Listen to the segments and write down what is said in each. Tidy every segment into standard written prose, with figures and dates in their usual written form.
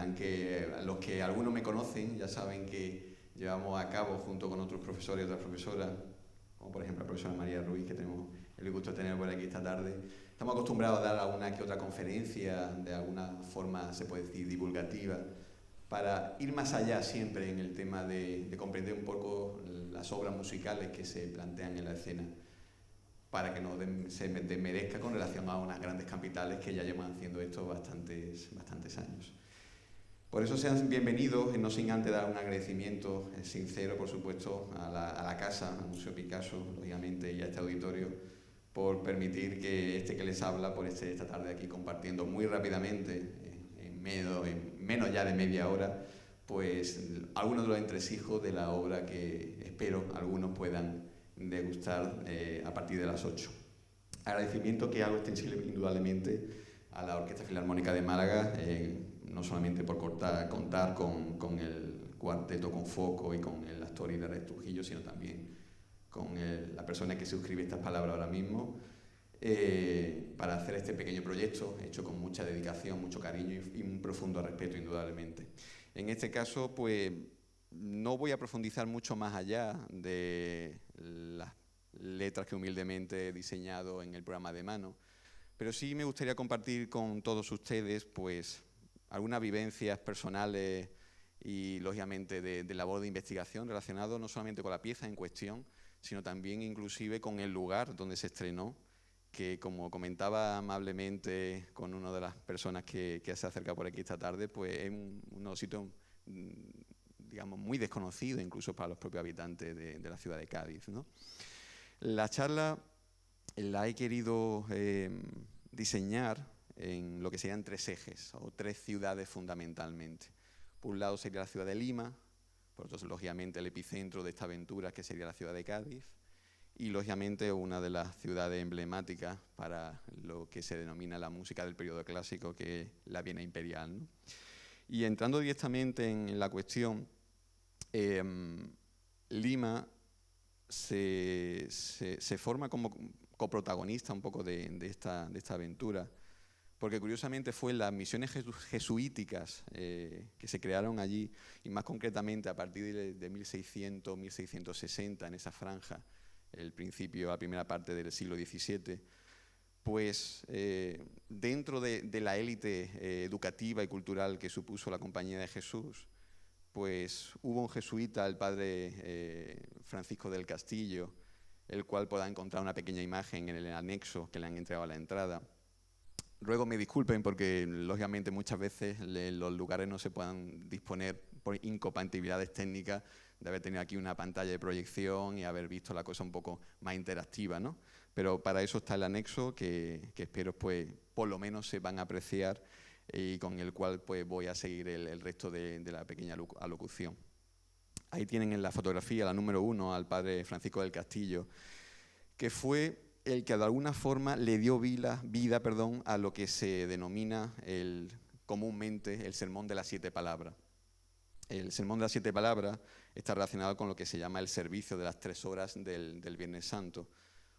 aunque los que algunos me conocen ya saben que llevamos a cabo, junto con otros profesores y otras profesoras, como por ejemplo la profesora María Ruiz, que tenemos el gusto de tener por aquí esta tarde, estamos acostumbrados a dar alguna que otra conferencia, de alguna forma, se puede decir, divulgativa, para ir más allá siempre en el tema de comprender un poco las obras musicales que se plantean en la escena, para que no se desmerezca con relación a unas grandes capitales que ya llevan haciendo esto bastantes años. Por eso sean bienvenidos, no sin antes dar un agradecimiento sincero, por supuesto, a la casa, al Museo Picasso, lógicamente, y a este auditorio, por permitir que que les habla, por esta tarde aquí compartiendo muy rápidamente, en menos ya de media hora, pues algunos de los entresijos de la obra que espero algunos puedan degustar a partir de las 8. Agradecimiento que hago extensible indudablemente a la Orquesta Filarmónica de Málaga, no solamente por contar con el cuarteto con Foco y con el actor Hilario Trujillo, sino también con la persona que suscribe estas palabras ahora mismo, para hacer este pequeño proyecto hecho con mucha dedicación, mucho cariño y un profundo respeto, indudablemente. En este caso, pues no voy a profundizar mucho más allá de las letras que humildemente he diseñado en el programa de mano, pero sí me gustaría compartir con todos ustedes pues algunas vivencias personales y lógicamente de labor de investigación relacionado no solamente con la pieza en cuestión, sino también inclusive con el lugar donde se estrenó, que como comentaba amablemente con una de las personas que se acerca por aquí esta tarde, pues es unos sitios, digamos, muy desconocidos incluso para los propios habitantes de la ciudad de Cádiz, ¿no? La charla la he querido diseñar en lo que serían 3 ejes o 3 ciudades fundamentalmente. Por un lado sería la ciudad de Lima, por otro, lógicamente, el epicentro de esta aventura, que sería la ciudad de Cádiz, y lógicamente una de las ciudades emblemáticas para lo que se denomina la música del periodo clásico, que es la Viena imperial, ¿no? Y entrando directamente en la cuestión, Lima se forma como coprotagonista un poco de esta aventura, porque curiosamente fue las misiones jesuíticas que se crearon allí, y más concretamente a partir de 1600, 1660, en esa franja, la primera parte del siglo XVII, pues dentro de la élite educativa y cultural que supuso la Compañía de Jesús, pues hubo un jesuita, el padre Francisco del Castillo, el cual podrá encontrar una pequeña imagen en el anexo que le han entregado a la entrada. Luego me disculpen porque, lógicamente, muchas veces los lugares no se puedan disponer por incompatibilidades técnicas de haber tenido aquí una pantalla de proyección y haber visto la cosa un poco más interactiva, ¿no? Pero para eso está el anexo que espero, pues, por lo menos se van a apreciar y con el cual pues, voy a seguir el resto de la pequeña alocución. Ahí tienen en la fotografía, la número 1, al padre Francisco del Castillo, que fue el que de alguna forma le dio vida a lo que se denomina comúnmente el Sermón de las 7 palabras. El Sermón de las 7 palabras está relacionado con lo que se llama el servicio de las 3 horas del Viernes Santo,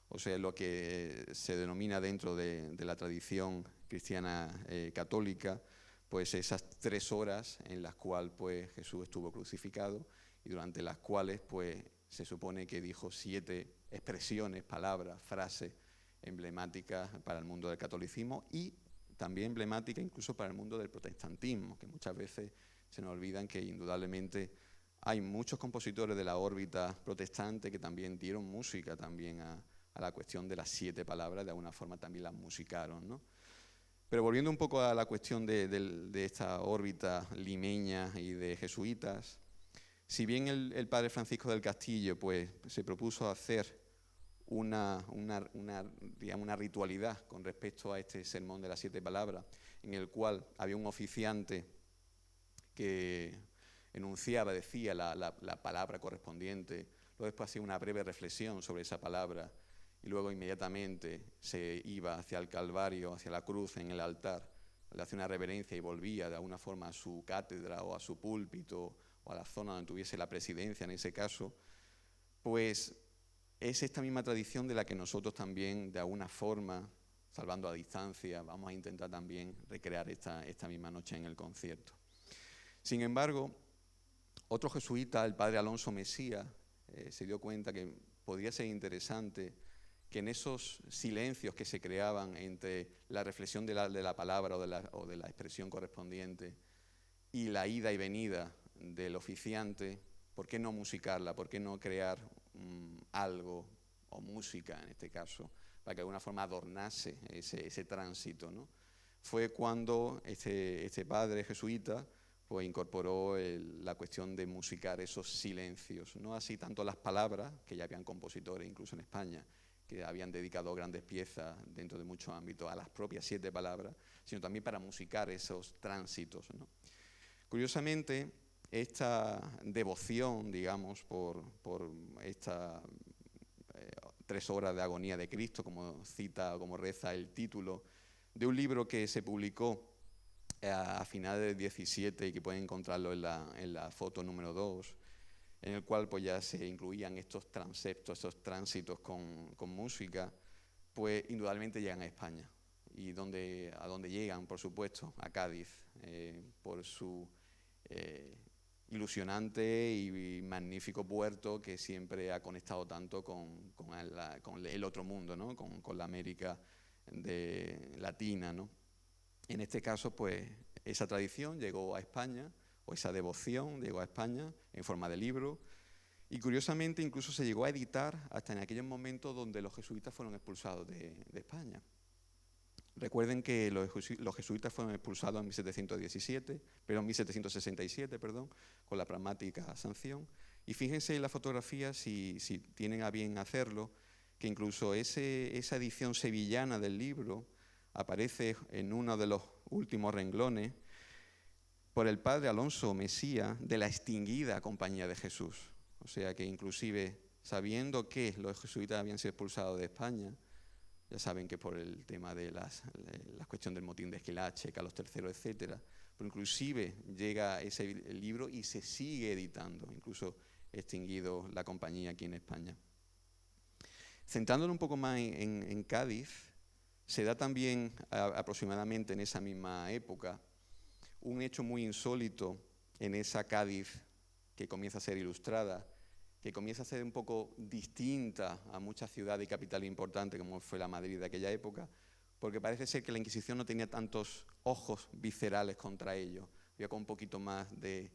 o sea, lo que se denomina dentro de la tradición cristiana católica, pues esas 3 horas en las cuales pues, Jesús estuvo crucificado y durante las cuales pues, se supone que dijo 7 expresiones, palabras, frases emblemáticas para el mundo del catolicismo y también emblemáticas incluso para el mundo del protestantismo, que muchas veces se nos olvidan que indudablemente hay muchos compositores de la órbita protestante que también dieron música también a la cuestión de las 7 palabras, de alguna forma también las musicaron, ¿no? Pero volviendo un poco a la cuestión de esta órbita limeña y de jesuitas, si bien el padre Francisco del Castillo pues, se propuso hacer una ritualidad con respecto a este sermón de las 7 palabras, en el cual había un oficiante que decía la palabra correspondiente, luego después hacía una breve reflexión sobre esa palabra y luego inmediatamente se iba hacia el Calvario, hacia la cruz en el altar, le hacía una reverencia y volvía de alguna forma a su cátedra o a su púlpito o a la zona donde tuviese la presidencia en ese caso, pues es esta misma tradición de la que nosotros también de alguna forma, salvando a distancia, vamos a intentar también recrear esta misma noche en el concierto. Sin embargo, otro jesuita, el padre Alonso Mesía, se dio cuenta que podría ser interesante que en esos silencios que se creaban entre la reflexión de la palabra o de la expresión correspondiente y la ida y venida del oficiante, ¿por qué no musicarla? ¿Por qué no crear algo, o música en este caso, para que de alguna forma adornase ese tránsito, ¿no? Fue cuando este padre jesuita pues incorporó la cuestión de musicar esos silencios, no así tanto las palabras, que ya habían compositores incluso en España, que habían dedicado grandes piezas dentro de muchos ámbitos a las propias 7 palabras, sino también para musicar esos tránsitos, ¿no? Curiosamente, esta devoción, digamos, por estas 3 horas de agonía de Cristo, como cita, como reza el título de un libro que se publicó a finales del 17 y que pueden encontrarlo en la foto número 2, en el cual pues ya se incluían estos transeptos, estos tránsitos con música, pues indudablemente llegan a España. Y a donde llegan, por supuesto, a Cádiz, por su ilusionante y magnífico puerto que siempre ha conectado tanto con el otro mundo, ¿no? con la América latina, ¿no? En este caso, pues, esa tradición llegó a España, o esa devoción llegó a España en forma de libro, y curiosamente incluso se llegó a editar hasta en aquellos momentos donde los jesuitas fueron expulsados de España. Recuerden que los jesuitas fueron expulsados en 1767, con la pragmática sanción. Y fíjense en la fotografía, si tienen a bien hacerlo, que incluso esa edición sevillana del libro aparece en uno de los últimos renglones por el padre Alonso Mesía de la extinguida Compañía de Jesús. O sea que inclusive sabiendo que los jesuitas habían sido expulsados de España, ya saben que por el tema de la cuestión del motín de Esquilache, Carlos III, etcétera, pero inclusive llega el libro y se sigue editando, incluso extinguido la compañía aquí en España. Centrándonos un poco más en Cádiz, se da también aproximadamente en esa misma época un hecho muy insólito en esa Cádiz que comienza a ser ilustrada, que comienza a ser un poco distinta a muchas ciudades y capitales importantes como fue la Madrid de aquella época, porque parece ser que la Inquisición no tenía tantos ojos viscerales contra ellos, había con un poquito más de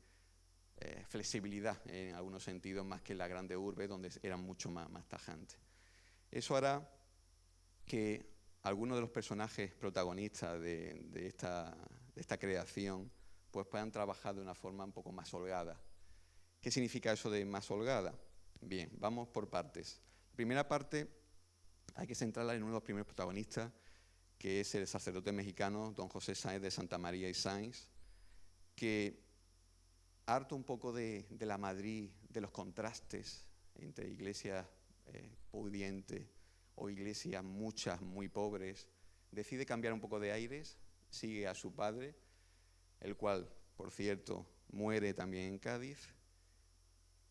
flexibilidad en algunos sentidos, más que en la grande urbe donde eran mucho más tajantes. Eso hará que algunos de los personajes protagonistas de esta creación pues puedan trabajar de una forma un poco más holgada. ¿Qué significa eso de más holgada? Bien, vamos por partes. La primera parte hay que centrarla en uno de los primeros protagonistas, que es el sacerdote mexicano don José Sáenz de Santa María y Sáenz, que harto un poco de la Madrid, de los contrastes entre iglesias pudientes o iglesias muchas, muy pobres, decide cambiar un poco de aires, sigue a su padre, el cual, por cierto, muere también en Cádiz,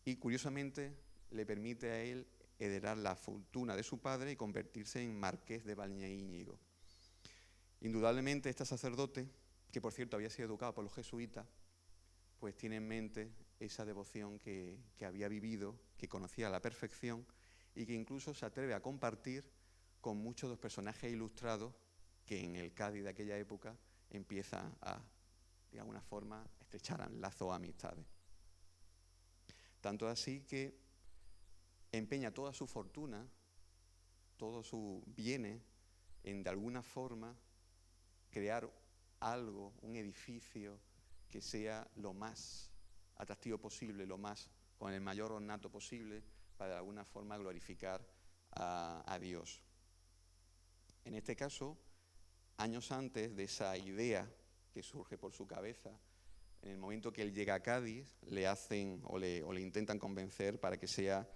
y curiosamente le permite a él heredar la fortuna de su padre y convertirse en marqués de Valleíñigo. Indudablemente este sacerdote, que por cierto había sido educado por los jesuitas, pues tiene en mente esa devoción que había vivido, que conocía a la perfección y que incluso se atreve a compartir con muchos de los personajes ilustrados que en el Cádiz de aquella época empieza a, de alguna forma, estrechar lazos o amistades. Tanto así que empeña toda su fortuna, todos sus bienes, en de alguna forma crear algo, un edificio que sea lo más atractivo posible, con el mayor ornato posible, para de alguna forma glorificar a Dios. En este caso, años antes de esa idea que surge por su cabeza, en el momento que él llega a Cádiz, le hacen o le intentan convencer para que sea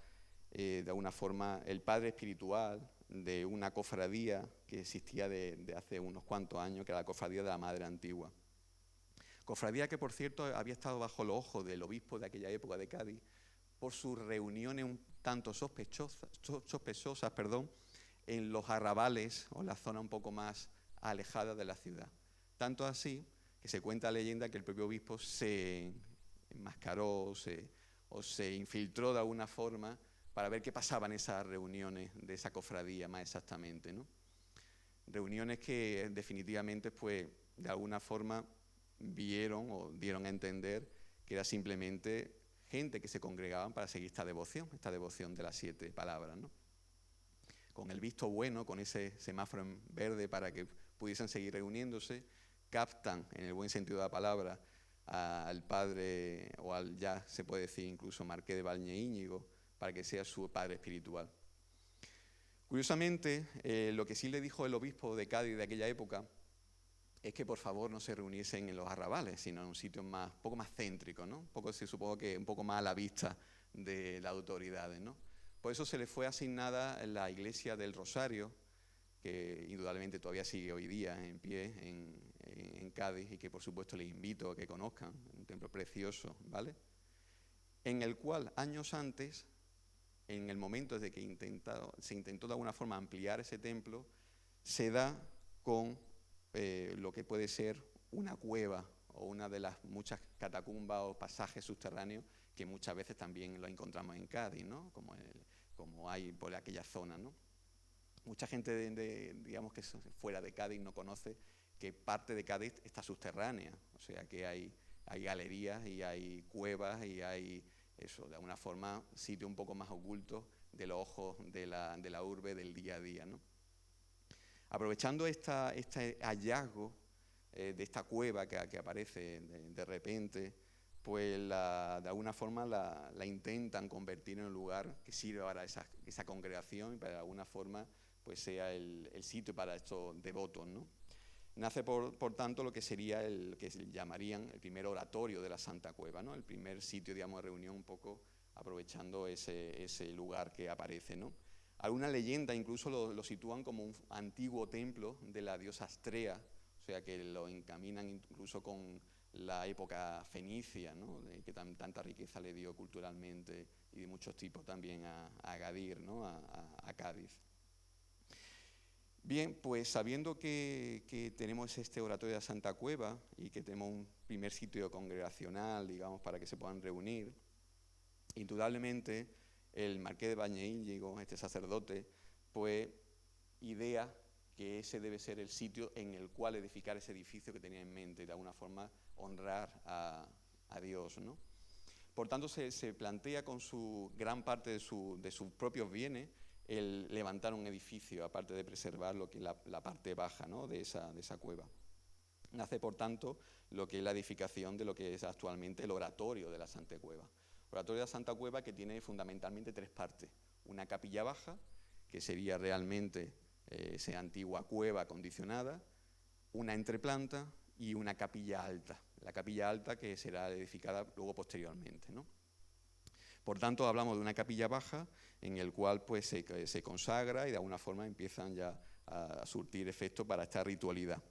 de alguna forma el padre espiritual de una cofradía que existía de hace unos cuantos años, que era la cofradía de la Madre Antigua. Cofradía que, por cierto, había estado bajo los ojos del obispo de aquella época de Cádiz por sus reuniones un tanto sospechosas, en los arrabales o en la zona un poco más alejada de la ciudad. Tanto así que se cuenta la leyenda que el propio obispo se enmascaró o se infiltró de alguna forma para ver qué pasaba en esas reuniones de esa cofradía más exactamente, ¿no? Reuniones que definitivamente, pues, de alguna forma vieron o dieron a entender que era simplemente gente que se congregaban para seguir esta devoción de las 7 palabras, ¿no? Con el visto bueno, con ese semáforo en verde para que pudiesen seguir reuniéndose, captan, en el buen sentido de la palabra, al padre, o al ya se puede decir incluso Marqués de Valñeíñigo, para que sea su padre espiritual. Curiosamente, lo que sí le dijo el obispo de Cádiz de aquella época es que por favor no se reuniesen en los arrabales, sino en un sitio un poco más céntrico, ¿no? Supongo que un poco más a la vista de las autoridades, ¿no? Por eso se le fue asignada la iglesia del Rosario, que indudablemente todavía sigue hoy día en pie en Cádiz y que por supuesto les invito a que conozcan, un templo precioso, ¿vale? En el cual años antes, en el momento de que se intentó de alguna forma ampliar ese templo, se da con lo que puede ser una cueva o una de las muchas catacumbas o pasajes subterráneos que muchas veces también lo encontramos en Cádiz, ¿no? Como hay por aquella zona, ¿no? Mucha gente, digamos que fuera de Cádiz no conoce que parte de Cádiz está subterránea, o sea que hay galerías y hay cuevas y hay, eso, de alguna forma, sitios un poco más ocultos de los ojos de la urbe del día a día, ¿no? Aprovechando este hallazgo de esta cueva que aparece de repente, pues de alguna forma la intentan convertir en un lugar que sirva para esa congregación y para de alguna forma pues sea el sitio para estos devotos, ¿no? Nace por tanto lo que sería el que se llamarían el primer oratorio de la Santa Cueva, ¿no? El primer sitio, digamos, de reunión, un poco aprovechando ese lugar que aparece, ¿no? Alguna leyenda incluso lo sitúan como un antiguo templo de la diosa Astrea, o sea que lo encaminan incluso con la época fenicia, ¿no? Que tanta riqueza le dio culturalmente y de muchos tipos también a Agadir, ¿no? a Cádiz. Bien, pues sabiendo que tenemos este oratorio de la Santa Cueva y que tenemos un primer sitio congregacional, digamos, para que se puedan reunir, indudablemente el Marqués de Valñeíñigo, este sacerdote, pues idea que ese debe ser el sitio en el cual edificar ese edificio que tenía en mente y de alguna forma honrar a Dios, ¿no? Por tanto, se plantea con gran parte de sus propios bienes el levantar un edificio, aparte de preservar lo que es la parte baja, ¿no? de esa cueva. Nace, por tanto, lo que es la edificación de lo que es actualmente el oratorio de la Santa Cueva. Oratorio de la Santa Cueva que tiene fundamentalmente 3 partes. Una capilla baja, que sería realmente esa antigua cueva acondicionada, una entreplanta y una capilla alta. La capilla alta que será edificada luego posteriormente, ¿no? Por tanto, hablamos de una capilla baja en el cual pues, se consagra y de alguna forma empiezan ya a surtir efecto para esta ritualidad.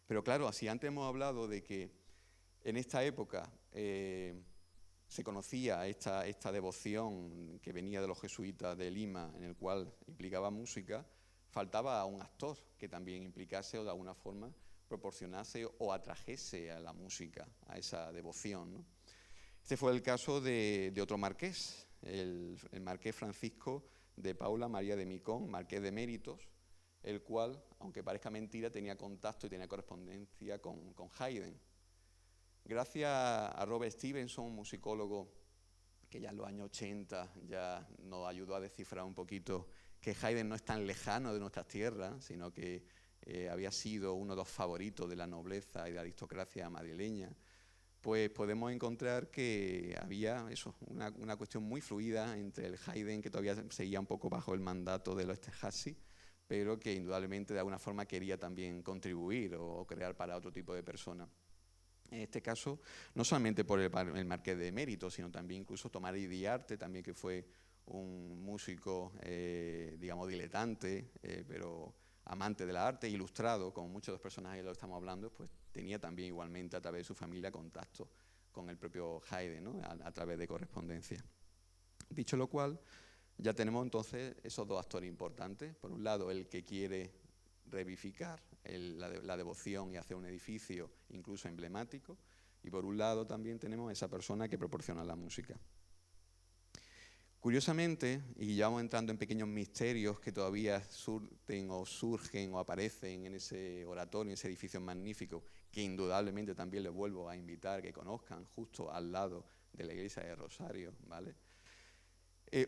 Pero claro, así antes hemos hablado de que en esta época se conocía esta devoción que venía de los jesuitas de Lima, en el cual implicaba música, faltaba un actor que también implicase o de alguna forma proporcionase o atrajese a la música, a esa devoción, ¿no? Este fue el caso de otro marqués, el marqués Francisco de Paula María de Micón, marqués de Méritos, el cual, aunque parezca mentira, tenía contacto y tenía correspondencia con Haydn. Gracias a Robert Stevenson, un musicólogo que ya en los años 80 ya nos ayudó a descifrar un poquito que Haydn no es tan lejano de nuestras tierras, sino que había sido uno de los favoritos de la nobleza y de la aristocracia madrileña, pues podemos encontrar que había una cuestión muy fluida entre el Haydn, que todavía seguía un poco bajo el mandato de los Esterházy, pero que indudablemente de alguna forma quería también contribuir o crear para otro tipo de personas. En este caso, no solamente por el Marqués de Méritos, sino también incluso Tomás Iriarte, también que fue un músico, digamos, diletante, pero amante de la arte, ilustrado, como muchos de los personajes de los que estamos hablando, pues tenía también igualmente a través de su familia contacto con el propio Haydn, ¿no? a través de correspondencia. Dicho lo cual, ya tenemos entonces esos 2 actores importantes. Por un lado, el que quiere revivificar la devoción y hacer un edificio incluso emblemático. Y por un lado también tenemos esa persona que proporciona la música. Curiosamente, y ya vamos entrando en pequeños misterios que todavía surgen o aparecen en ese oratorio, en ese edificio magnífico, que indudablemente también les vuelvo a invitar a que conozcan, justo al lado de la iglesia de Rosario, ¿vale?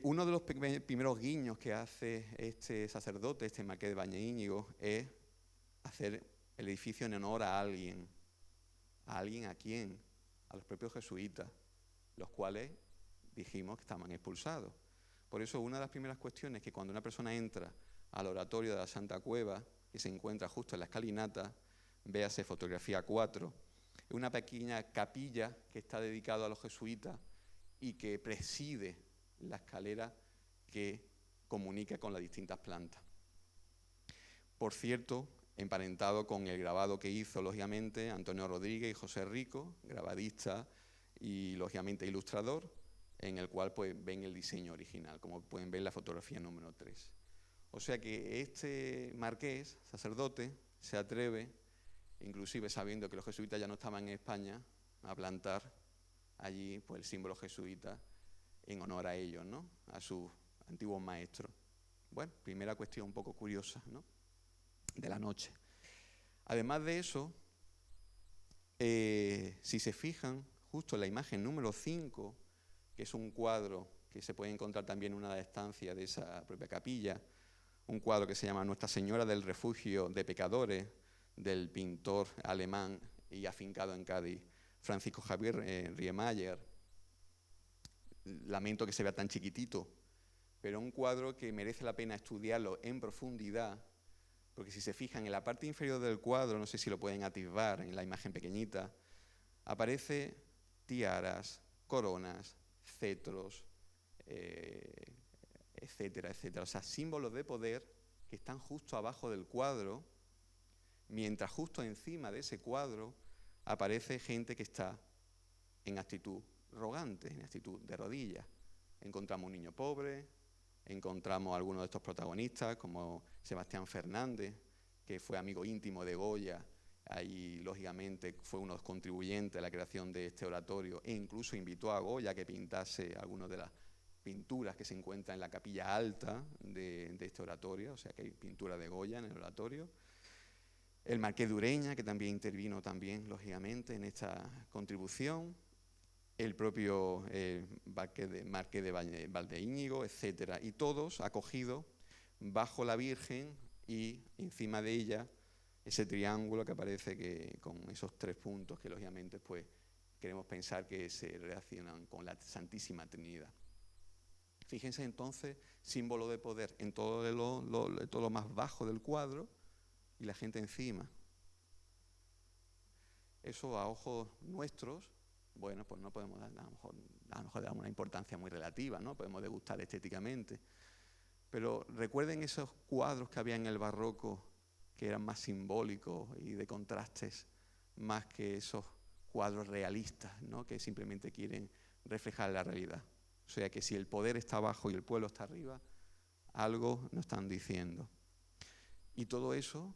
Uno de los primeros guiños que hace este sacerdote, este marqués de Valdeíñigo, es hacer el edificio en honor a alguien. ¿A alguien a quién? A los propios jesuitas, los cuales dijimos que estaban expulsados. Por eso una de las primeras cuestiones es que cuando una persona entra al oratorio de la Santa Cueva, que se encuentra justo en la escalinata, véase fotografía 4, es una pequeña capilla que está dedicada a los jesuitas y que preside la escalera que comunica con las distintas plantas. Por cierto, emparentado con el grabado que hizo, lógicamente, Antonio Rodríguez y José Rico, grabadista y, lógicamente, ilustrador, en el cual pues, ven el diseño original, como pueden ver en la fotografía número 3. O sea que este marqués, sacerdote, se atreve, inclusive sabiendo que los jesuitas ya no estaban en España, a plantar allí pues, el símbolo jesuita en honor a ellos, ¿no? A sus antiguos maestros. Bueno, primera cuestión un poco curiosa, ¿no? De la noche. Además de eso, si se fijan, justo en la imagen número 5, que es un cuadro que se puede encontrar también en una de las estancias de esa propia capilla, un cuadro que se llama Nuestra Señora del Refugio de Pecadores, del pintor alemán y afincado en Cádiz, Francisco Javier Riemeyer. Lamento que se vea tan chiquitito, pero un cuadro que merece la pena estudiarlo en profundidad, porque si se fijan en la parte inferior del cuadro, no sé si lo pueden atisbar en la imagen pequeñita, aparece tiaras, coronas, cetros, etcétera, etcétera. O sea, símbolos de poder que están justo abajo del cuadro, mientras justo encima de ese cuadro aparece gente que está en actitud rogante, en actitud de rodillas. Encontramos un niño pobre, encontramos a algunos de estos protagonistas, como Sebastián Fernández, que fue amigo íntimo de Goya, ahí lógicamente fue uno de los contribuyentes a la creación de este oratorio e incluso invitó a Goya a que pintase algunas de las pinturas que se encuentran en la capilla alta de este oratorio, o sea que hay pintura de Goya en el oratorio. El marqués de Ureña, que también intervino también, lógicamente, en esta contribución. El propio marqués de Valdeíñigo, etcétera. Y todos acogidos bajo la Virgen y encima de ella ese triángulo que aparece que, con esos 3 puntos que, lógicamente, pues, queremos pensar que se relacionan con la Santísima Trinidad. Fíjense entonces, símbolo de poder en todo lo más bajo del cuadro y la gente encima. Eso a ojos nuestros, bueno, pues no podemos dar, a lo mejor le damos una importancia muy relativa, ¿no? Podemos degustar estéticamente. Pero recuerden esos cuadros que había en el barroco que eran más simbólicos y de contrastes, más que esos cuadros realistas, ¿no? Que simplemente quieren reflejar la realidad. O sea que si el poder está abajo y el pueblo está arriba, algo nos están diciendo. Y todo eso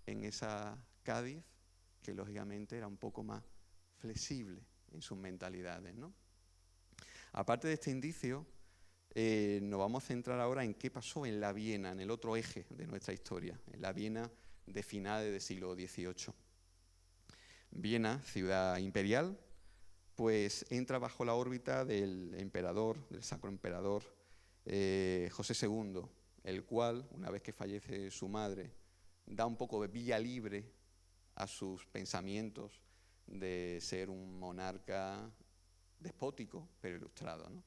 en esa Cádiz, que lógicamente era un poco más flexible en sus mentalidades, ¿no? Aparte de este indicio, nos vamos a centrar ahora en qué pasó en la Viena, en el otro eje de nuestra historia, en la Viena de finales del siglo XVIII. Viena, ciudad imperial, pues entra bajo la órbita del emperador, del sacro emperador José II, el cual, una vez que fallece su madre, da un poco de vía libre a sus pensamientos de ser un monarca despótico, pero ilustrado, ¿no?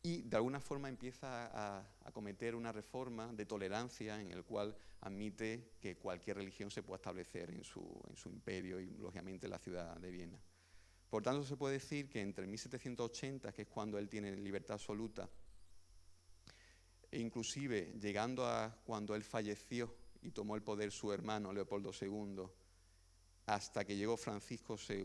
Y de alguna forma empieza a cometer una reforma de tolerancia en el cual admite que cualquier religión se pueda establecer en su imperio y, lógicamente, en la ciudad de Viena. Por tanto, se puede decir que entre 1780, que es cuando él tiene libertad absoluta, e inclusive llegando a cuando él falleció y tomó el poder su hermano Leopoldo II, hasta que llegó Francisco II,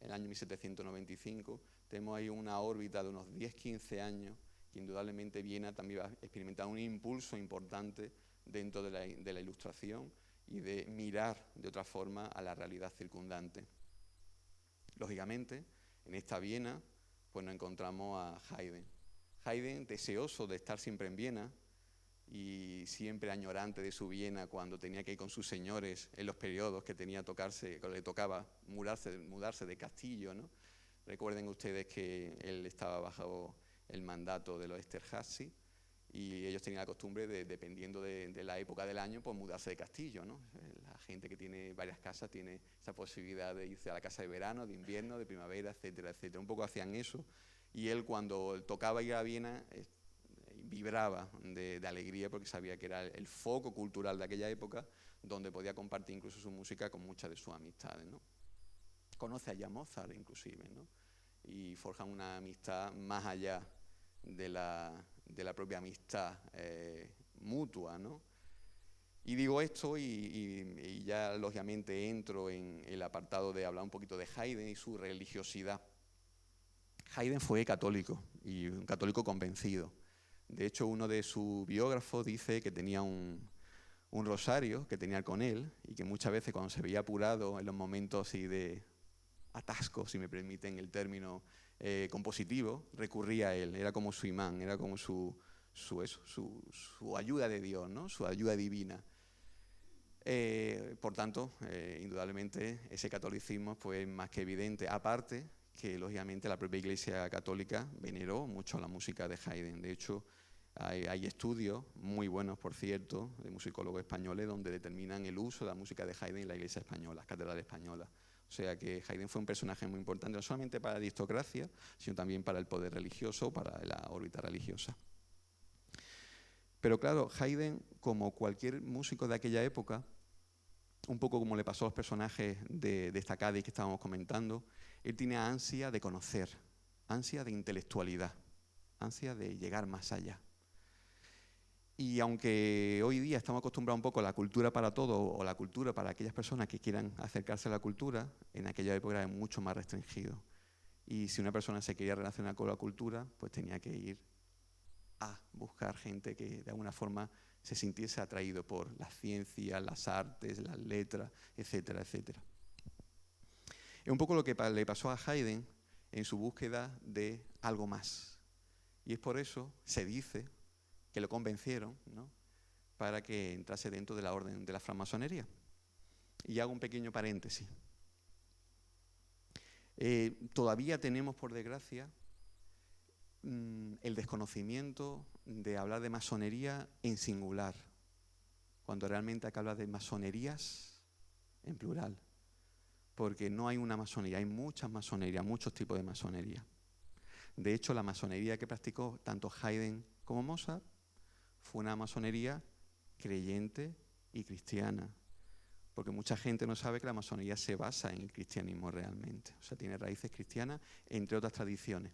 en el año 1795, tenemos ahí una órbita de unos 10-15 años que indudablemente Viena también va a experimentar un impulso importante dentro de la ilustración y de mirar de otra forma a la realidad circundante. Lógicamente, en esta Viena, pues nos encontramos a Haydn. Haydn, deseoso de estar siempre en Viena y siempre añorante de su Viena cuando tenía que ir con sus señores en los periodos que tenía que le tocaba mudarse de castillo, ¿no? Recuerden ustedes que él estaba bajo el mandato de los Esterházy y ellos tenían la costumbre de, dependiendo de la época del año, pues mudarse de castillo, ¿no? La gente que tiene varias casas tiene esa posibilidad de irse a la casa de verano, de invierno, de primavera, etcétera, etcétera. Un poco hacían eso y él, cuando tocaba ir a Viena, vibraba de alegría porque sabía que era el foco cultural de aquella época donde podía compartir incluso su música con muchas de sus amistades, ¿no? Conoce allá a Mozart inclusive, ¿no? Y forjan una amistad más allá de la propia amistad mutua, ¿no? Y digo esto y ya lógicamente entro en el apartado de hablar un poquito de Haydn y su religiosidad. Haydn fue católico y un católico convencido. De hecho, uno de sus biógrafos dice que tenía un rosario que tenía con él y que muchas veces cuando se veía apurado en los momentos así de atasco, si me permiten el término compositivo, recurría a él. Era como su imán, era como su ayuda de Dios, ¿no? Su ayuda divina. Por tanto, indudablemente ese catolicismo pues, es más que evidente. Aparte que, lógicamente, la propia Iglesia Católica veneró mucho la música de Haydn. De hecho, hay estudios muy buenos, por cierto, de musicólogos españoles donde determinan el uso de la música de Haydn en la Iglesia española, las catedrales españolas. O sea que Haydn fue un personaje muy importante, no solamente para la aristocracia, sino también para el poder religioso, para la órbita religiosa. Pero claro, Haydn, como cualquier músico de aquella época, un poco como le pasó a los personajes de esta Cádiz que estábamos comentando, él tiene ansia de conocer, ansia de intelectualidad, ansia de llegar más allá. Y aunque hoy día estamos acostumbrados un poco a la cultura para todo o la cultura para aquellas personas que quieran acercarse a la cultura, en aquella época era mucho más restringido. Y si una persona se quería relacionar con la cultura, pues tenía que ir a buscar gente que de alguna forma se sintiese atraído por las ciencias, las artes, las letras, etcétera, etcétera. Es un poco lo que le pasó a Haydn en su búsqueda de algo más. Y es por eso, se dice, que lo convencieron, ¿no?, para que entrase dentro de la orden de la francmasonería. Y hago un pequeño paréntesis. Todavía tenemos, por desgracia, el desconocimiento de hablar de masonería en singular, cuando realmente hay que hablar de masonerías en plural, porque no hay una masonería, hay muchas masonerías, muchos tipos de masonería. De hecho, la masonería que practicó tanto Haydn como Mozart fue una masonería creyente y cristiana, porque mucha gente no sabe que la masonería se basa en el cristianismo realmente, o sea, tiene raíces cristianas, entre otras tradiciones.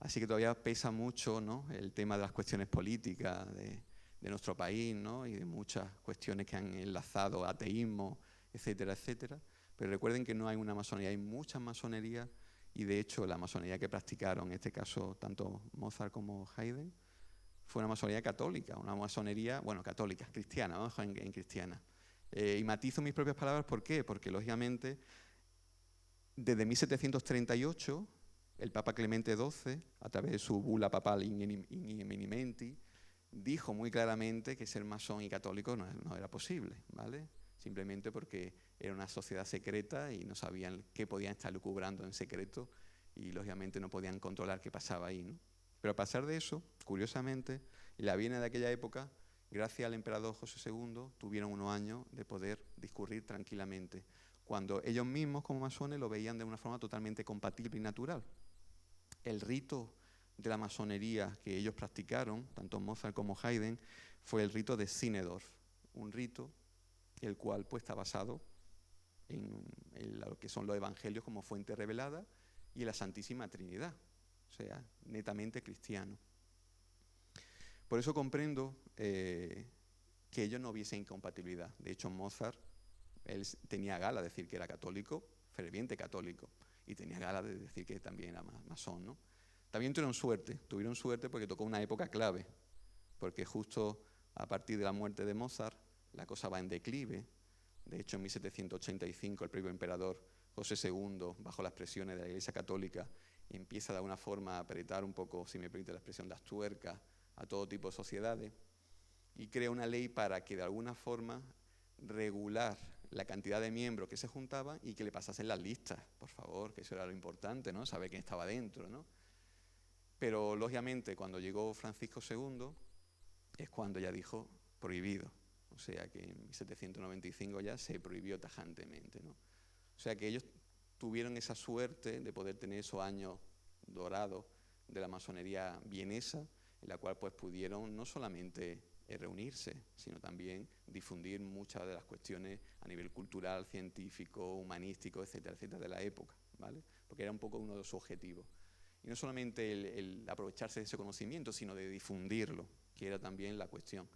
Así que todavía pesa mucho, ¿no?, el tema de las cuestiones políticas de nuestro país, ¿no?, y de muchas cuestiones que han enlazado ateísmo, etcétera, etcétera. Pero recuerden que no hay una masonería, hay muchas masonerías y de hecho la masonería que practicaron, en este caso tanto Mozart como Haydn, fue una masonería católica, una masonería, bueno, católica, cristiana, vamos a dejar en cristiana. Y matizo mis propias palabras, ¿por qué? Porque lógicamente desde 1738 el Papa Clemente XII, a través de su bula papal In Eminimenti, dijo muy claramente que ser masón y católico no era posible, ¿vale? Simplemente porque era una sociedad secreta y no sabían qué podían estar lucubrando en secreto y lógicamente no podían controlar qué pasaba ahí, ¿no? Pero a pesar de eso, curiosamente, en la Viena de aquella época, gracias al emperador José II, tuvieron unos años de poder discurrir tranquilamente, cuando ellos mismos como masones lo veían de una forma totalmente compatible y natural. El rito de la masonería que ellos practicaron, tanto Mozart como Haydn, fue el rito de Sinedorf, un rito el cual pues, está basado en lo que son los evangelios como fuente revelada y en la Santísima Trinidad, o sea, netamente cristiano. Por eso comprendo que ellos no hubiesen incompatibilidad. De hecho, Mozart, él tenía gala de decir que era católico, ferviente católico, y tenía gala de decir que también era masón, ¿no? También tuvieron suerte porque tocó una época clave, porque justo a partir de la muerte de Mozart, la cosa va en declive. De hecho, en 1785 el propio emperador José II, bajo las presiones de la Iglesia Católica, empieza de alguna forma a apretar un poco, si me permite la expresión, las tuercas a todo tipo de sociedades y crea una ley para que de alguna forma regular la cantidad de miembros que se juntaban y que le pasasen las listas, por favor, que eso era lo importante, ¿no? Saber quién estaba dentro, ¿no? Pero, lógicamente, cuando llegó Francisco II, es cuando ya dijo prohibido. O sea que en 1795 ya se prohibió tajantemente, ¿no? O sea que ellos tuvieron esa suerte de poder tener esos años dorados de la masonería vienesa, en la cual pues pudieron no solamente reunirse, sino también difundir muchas de las cuestiones a nivel cultural, científico, humanístico, etcétera, etcétera, de la época, ¿vale? Porque era un poco uno de los objetivos. Y no solamente el aprovecharse de ese conocimiento, sino de difundirlo, que era también la cuestión.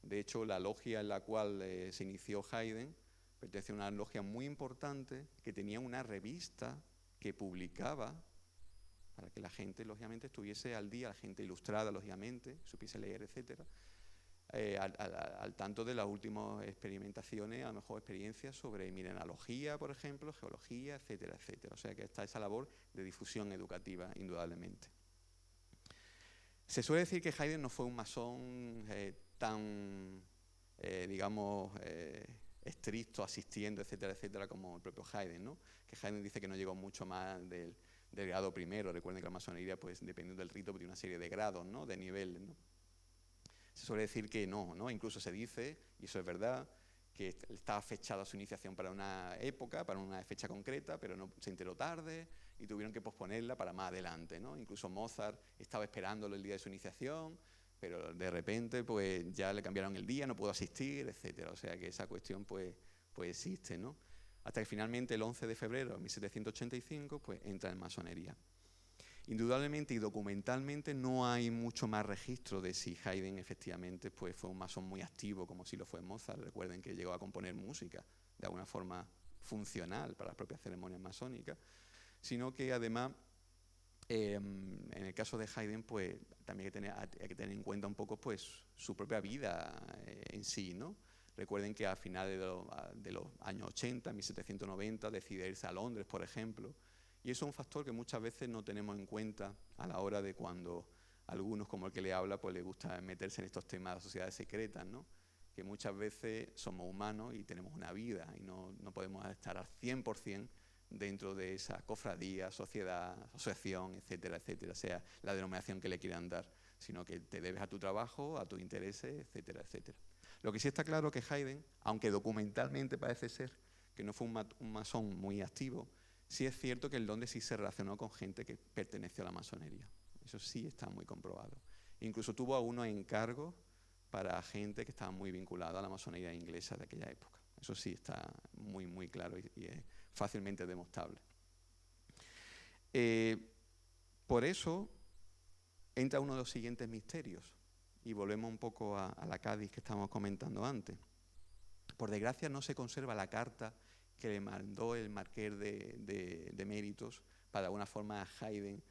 De hecho, la logia en la cual se inició Haydn pertenecía a una logia muy importante que tenía una revista que publicaba para que la gente, lógicamente, estuviese al día, la gente ilustrada, lógicamente, supiese leer, etcétera, al tanto de las últimas experimentaciones, a lo mejor experiencias sobre mineralogía, por ejemplo, geología, etcétera, etcétera. O sea que está esa labor de difusión educativa, indudablemente. Se suele decir que Haydn no fue un masón tan, digamos, estricto, asistiendo, etcétera, etcétera, como el propio Haydn, ¿no? Que Haydn dice que no llegó mucho más del grado primero. Recuerden que la masonería, pues, dependiendo del rito, tiene una serie de grados, ¿no? De niveles, ¿no? Se suele decir que no, ¿no? Incluso se dice, y eso es verdad, que estaba fechada su iniciación para una época, para una fecha concreta, pero no, se enteró tarde y tuvieron que posponerla para más adelante, ¿no? Incluso Mozart estaba esperándolo el día de su iniciación, pero de repente pues ya le cambiaron el día, no pudo asistir, etcétera. O sea que esa cuestión pues existe, ¿no? Hasta que finalmente el 11 de febrero de 1785 pues entra en masonería. Indudablemente y documentalmente no hay mucho más registro de si Haydn efectivamente pues, fue un masón muy activo como si lo fue Mozart. Recuerden que llegó a componer música de alguna forma funcional para las propias ceremonias masónicas, sino que además en el caso de Haydn pues también hay que tener en cuenta un poco pues su propia vida en sí, ¿no? Recuerden que a finales de los años 80, 1790, decide irse a Londres, por ejemplo. Y eso es un factor que muchas veces no tenemos en cuenta a la hora de cuando algunos, como el que le habla, pues les gusta meterse en estos temas de sociedades secretas, ¿no? Que muchas veces somos humanos y tenemos una vida y no podemos estar al 100% dentro de esa cofradía, sociedad, asociación, etcétera, etcétera, sea la denominación que le quieran dar, sino que te debes a tu trabajo, a tus intereses, etcétera, etcétera. Lo que sí está claro que Haydn, aunque documentalmente parece ser que no fue un masón muy activo, sí es cierto que en Londres sí se relacionó con gente que perteneció a la masonería. Eso sí está muy comprobado. Incluso tuvo algunos encargos para gente que estaba muy vinculada a la masonería inglesa de aquella época. Eso sí está muy, muy claro y es fácilmente demostrable. Por eso entra uno de los siguientes misterios y volvemos un poco a la Cádiz que estábamos comentando antes. Por desgracia no se conserva la carta que le mandó el marqués de Méritos para de alguna forma a Haydn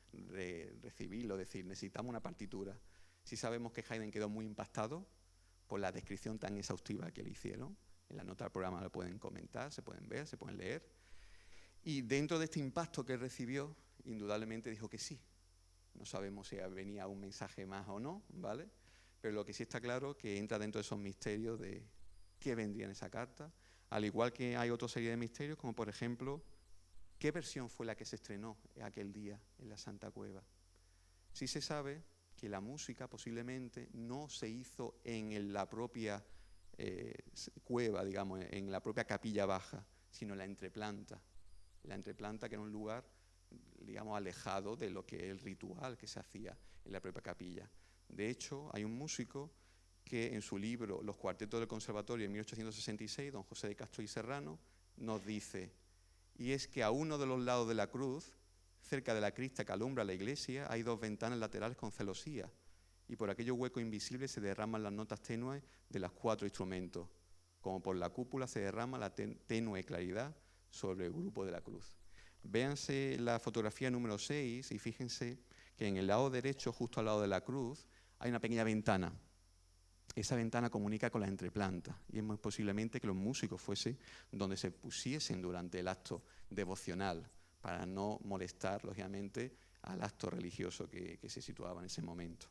recibirlo, decir, necesitamos una partitura. Sí sabemos que Haydn quedó muy impactado por la descripción tan exhaustiva que le hicieron. En la nota del programa lo pueden comentar, se pueden ver, se pueden leer. Y dentro de este impacto que recibió, indudablemente dijo que sí. No sabemos si venía un mensaje más o no, ¿vale? Pero lo que sí está claro es que entra dentro de esos misterios de qué vendría en esa carta, al igual que hay otra serie de misterios, como por ejemplo, ¿qué versión fue la que se estrenó aquel día en la Santa Cueva? Sí se sabe que la música posiblemente no se hizo en la propia cueva, digamos, en la propia capilla baja, sino en la entreplanta. La entreplanta, que era un lugar, digamos, alejado de lo que es el ritual que se hacía en la propia capilla. De hecho, hay un músico que en su libro Los cuartetos del Conservatorio en 1866, don José de Castro y Serrano, nos dice, y es que a uno de los lados de la cruz, cerca de la crista que alumbra la iglesia, hay dos ventanas laterales con celosía, y por aquellos huecos invisibles se derraman las notas tenues de los 4 instrumentos, como por la cúpula se derrama la tenue claridad sobre el grupo de la cruz. Véanse la fotografía número 6 y fíjense que en el lado derecho, justo al lado de la cruz, hay una pequeña ventana. esa ventana comunica con la entreplanta y es muy posiblemente que los músicos fuesen donde se pusiesen durante el acto devocional para no molestar, lógicamente, al acto religioso que se situaba en ese momento.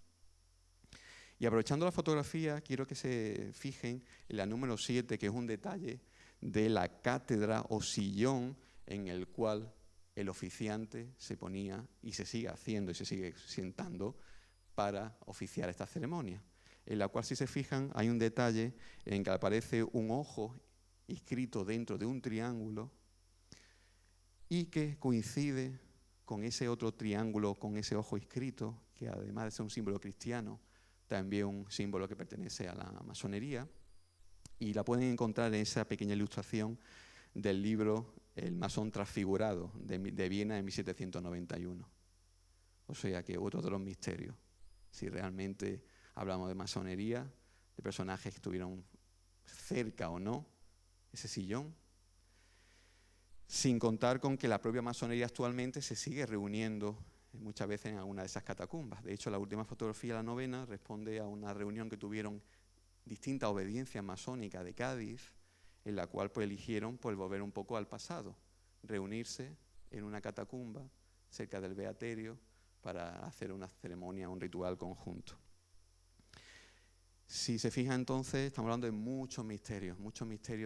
Y aprovechando la fotografía, quiero que se fijen en la número 7, que es un detalle de la cátedra o sillón en el cual el oficiante se ponía y se sigue haciendo y se sigue sentando para oficiar esta ceremonia, en la cual, si se fijan, hay un detalle en que aparece un ojo inscrito dentro de un triángulo y que coincide con ese otro triángulo, con ese ojo inscrito, que además de ser un símbolo cristiano, también un símbolo que pertenece a la masonería, y la pueden encontrar en esa pequeña ilustración del libro El masón transfigurado, de Viena, en 1791. O sea que otro de los misterios, si realmente hablamos de masonería, de personajes que estuvieron cerca o no, ese sillón, sin contar con que la propia masonería actualmente se sigue reuniendo muchas veces en alguna de esas catacumbas. De hecho, la última fotografía, la novena, responde a una reunión que tuvieron distintas obediencias masónicas de Cádiz, en la cual pues eligieron pues volver un poco al pasado, reunirse en una catacumba cerca del Beaterio para hacer una ceremonia, un ritual conjunto. Si se fija, entonces, estamos hablando de muchos misterios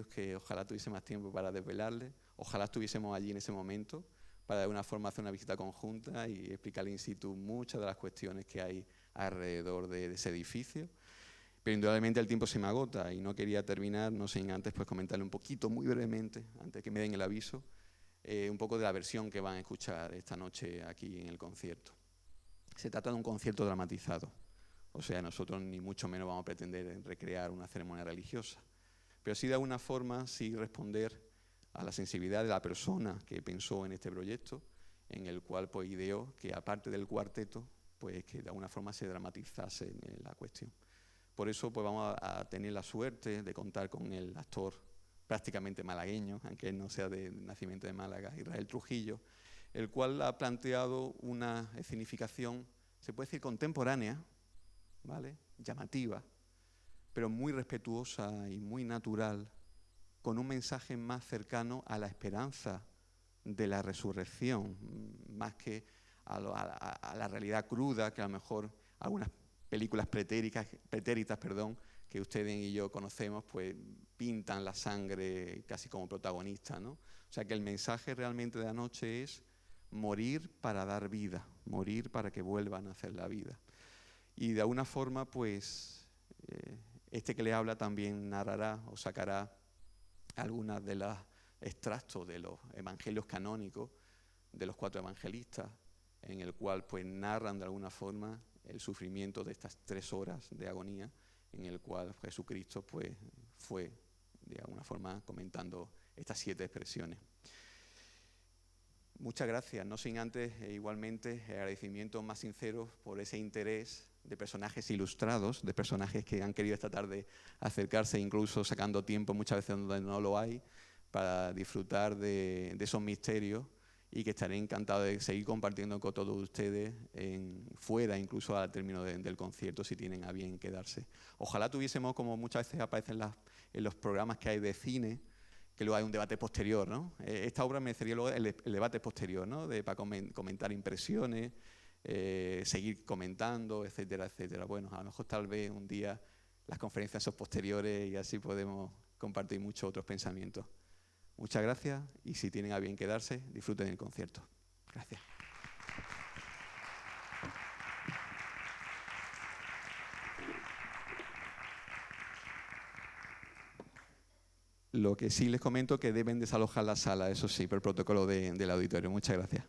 que ojalá tuviese más tiempo para desvelarles, ojalá estuviésemos allí en ese momento para de alguna forma hacer una visita conjunta y explicar in situ muchas de las cuestiones que hay alrededor de ese edificio. Pero indudablemente el tiempo se me agota y no quería terminar, no sin antes pues comentarle un poquito, muy brevemente, antes que me den el aviso, un poco de la versión que van a escuchar esta noche aquí en el concierto. Se trata de un concierto dramatizado. O sea, nosotros ni mucho menos vamos a pretender recrear una ceremonia religiosa, pero sí de alguna forma sí responder a la sensibilidad de la persona que pensó en este proyecto, en el cual pues ideó que aparte del cuarteto, pues que de alguna forma se dramatizase la cuestión. Por eso pues vamos a tener la suerte de contar con el actor prácticamente malagueño, aunque él no sea de nacimiento de Málaga, Israel Trujillo, el cual ha planteado una escenificación, se puede decir contemporánea, ¿vale? Llamativa, pero muy respetuosa y muy natural, con un mensaje más cercano a la esperanza de la resurrección, más que a la realidad cruda que a lo mejor algunas películas pretéritas, que ustedes y yo conocemos, pues pintan la sangre casi como protagonista, ¿no? O sea que el mensaje realmente de la noche es morir para dar vida, morir para que vuelvan a hacer la vida. Y de alguna forma, pues, este que le habla también narrará o sacará algunas de los extractos de los evangelios canónicos de los 4 evangelistas, en el cual pues narran de alguna forma el sufrimiento de estas 3 horas de agonía, en el cual Jesucristo pues fue de alguna forma comentando estas 7 expresiones. Muchas gracias, no sin antes igualmente agradecimientos más sinceros por ese interés de personajes ilustrados, de personajes que han querido esta tarde acercarse, incluso sacando tiempo muchas veces donde no lo hay, para disfrutar de esos misterios, y que estaré encantado de seguir compartiendo con todos ustedes fuera, incluso al término del concierto, si tienen a bien quedarse. Ojalá tuviésemos, como muchas veces aparecen en los programas que hay de cine, que luego hay un debate posterior, ¿no? Esta obra merecería luego el debate posterior, ¿no? Para comentar impresiones, seguir comentando, etcétera, etcétera. Bueno, a lo mejor tal vez un día las conferencias son posteriores y así podemos compartir muchos otros pensamientos. Muchas gracias y si tienen a bien quedarse, disfruten del concierto. Gracias. Lo que sí les comento que deben desalojar la sala, eso sí, por el protocolo del auditorio. Muchas gracias.